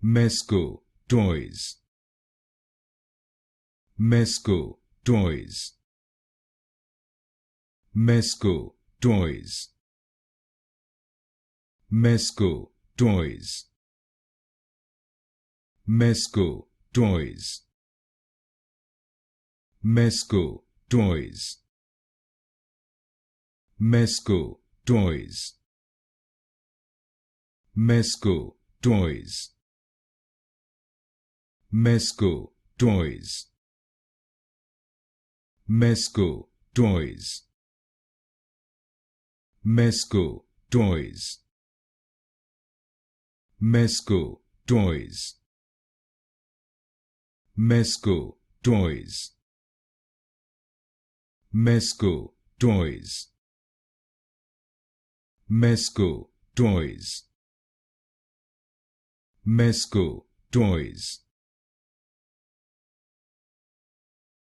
Mezco Toyz. Mezco Toyz. Mezco Toyz. Mezco Toyz. Mezco Toyz. Mezco Toyz. Mezco Toyz. Mezco Toyz. Mezco Toyz. Mezco Toyz. Mezco Toyz. Mezco Toyz. Mezco Toyz. Mezco Toyz. Mezco Toyz. Mezco Toyz.